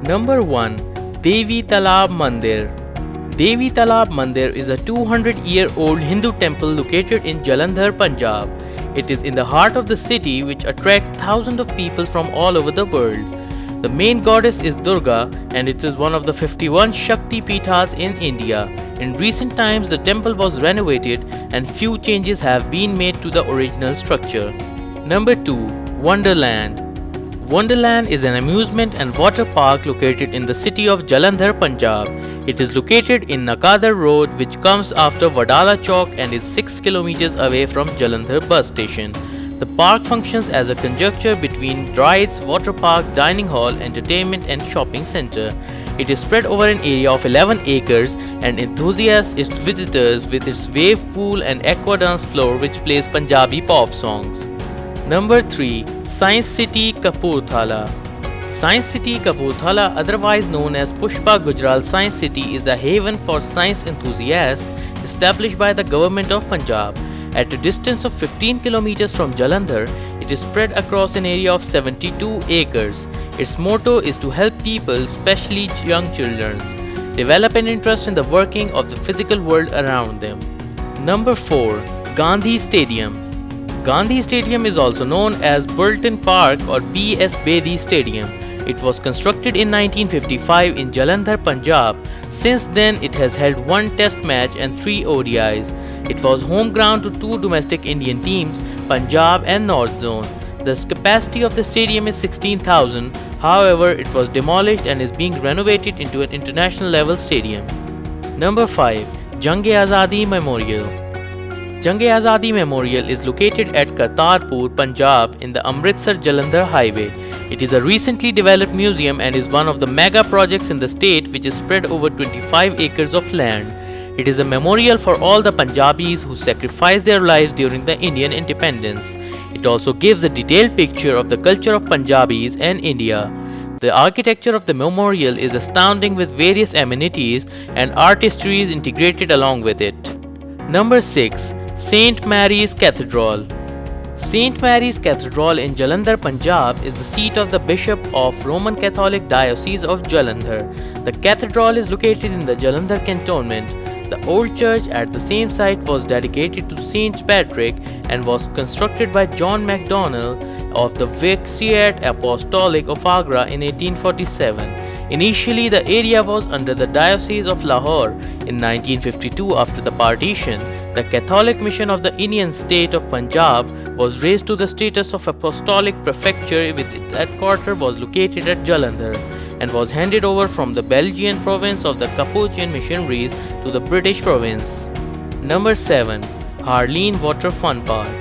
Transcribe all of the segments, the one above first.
Number 1. Devi Talab Mandir. Devi Talab Mandir is a 200-year-old Hindu temple located in Jalandhar, Punjab. It is in the heart of the city, which attracts thousands of people from all over the world. The main goddess is Durga, and it is one of the 51 Shakti Peethas in India. In recent times, the temple was renovated and few changes have been made to the original structure. Number 2. Wonderland. Wonderland is an amusement and water park located in the city of Jalandhar, Punjab. It is located in Nakadar Road, which comes after Wadala Chowk and is 6 kilometers away from Jalandhar bus station. The park functions as a conjuncture between rides, water park, dining hall, entertainment and shopping center. It is spread over an area of 11 acres and enthusiasts its visitors with its wave pool and aqua dance floor, which plays Punjabi pop songs. Number 3. Science City Kapurthala. Science City Kapurthala, otherwise known as Pushpa Gujral Science City, is a haven for science enthusiasts established by the government of Punjab. At a distance of 15 kilometers from Jalandhar, it is spread across an area of 72 acres. Its motto is to help people, especially young children, develop an interest in the working of the physical world around them. Number 4. Gandhi Stadium. Gandhi Stadium is also known as Burton Park or B.S. Bedi Stadium. It was constructed in 1955 in Jalandhar, Punjab. Since then, it has held one test match and 3 ODIs. It was home ground to 2 domestic Indian teams, Punjab and North Zone. The capacity of the stadium is 16,000. However, it was demolished and is being renovated into an international level stadium. Number 5. Jang-e-Azadi Memorial. Jang-e-Azadi Memorial is located at Kartarpur, Punjab in the Amritsar-Jalandhar highway. It is a recently developed museum and is one of the mega projects in the state, which is spread over 25 acres of land. It is a memorial for all the Punjabis who sacrificed their lives during the Indian independence. It also gives a detailed picture of the culture of Punjabis and India. The architecture of the memorial is astounding with various amenities and artistries integrated along with it. Number 6. St. Mary's Cathedral. St. Mary's Cathedral in Jalandhar, Punjab is the seat of the Bishop of Roman Catholic Diocese of Jalandhar. The cathedral is located in the Jalandhar cantonment. The old church at the same site was dedicated to Saint Patrick and was constructed by John MacDonald of the Vicariate Apostolic of Agra in 1847. Initially, the area was under the Diocese of Lahore. In 1952, after the partition, the Catholic mission of the Indian state of Punjab was raised to the status of apostolic prefecture, with its headquarters was located at Jalandhar and was handed over from the Belgian province of the Capuchin missionaries to the British province. Number 7. Harleen Water Fun Park.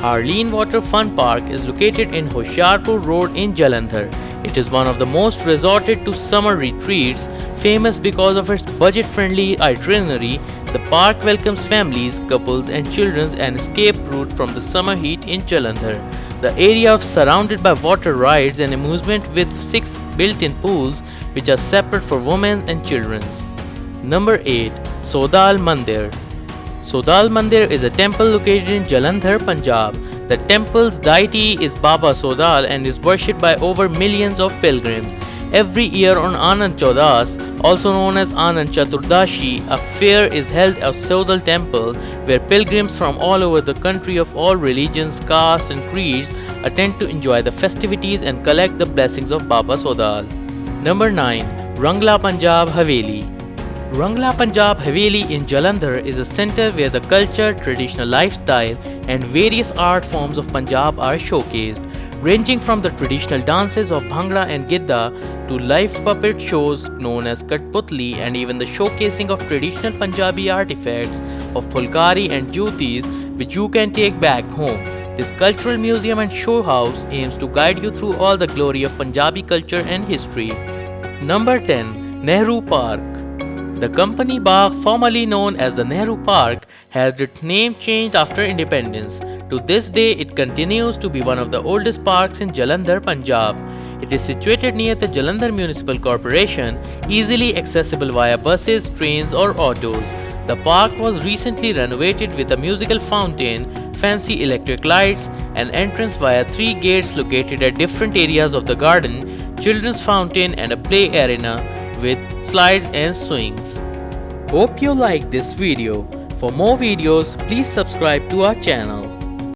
Harleen Water Fun Park is located in Hoshiarpur Road in Jalandhar. It is one of the most resorted to summer retreats, famous because of its budget-friendly itinerary. The park welcomes families, couples and children an escape route from the summer heat in Jalandhar. The area is surrounded by water rides and amusement with 6 built-in pools which are separate for women and children. Number 8. Sodal Mandir. Sodal Mandir is a temple located in Jalandhar, Punjab. The temple's deity is Baba Sodal and is worshipped by over millions of pilgrims. Every year on Anand Chaudas, also known as Anand Chaturdashi, a fair is held at Sodal Temple where pilgrims from all over the country of all religions, castes and creeds attend to enjoy the festivities and collect the blessings of Baba Sodal. Number 9. Rangla Punjab Haveli. Rangla Punjab Haveli in Jalandhar is a center where the culture, traditional lifestyle and various art forms of Punjab are showcased, ranging from the traditional dances of Bhangra and Gidda to live puppet shows known as Katputli, and even the showcasing of traditional Punjabi artifacts of Phulkari and Jyotis which you can take back home. This cultural museum and show house aims to guide you through all the glory of Punjabi culture and history. Number 10. Nehru Park. The Company Bagh, formerly known as the Nehru Park, has its name changed after independence. To this day, it continues to be one of the oldest parks in Jalandhar, Punjab. It is situated near the Jalandhar Municipal Corporation, easily accessible via buses, trains or autos. The park was recently renovated with a musical fountain, fancy electric lights, an entrance via 3 gates located at different areas of the garden, children's fountain and a play arena with slides and swings. Hope you liked this video. For more videos, please subscribe to our channel.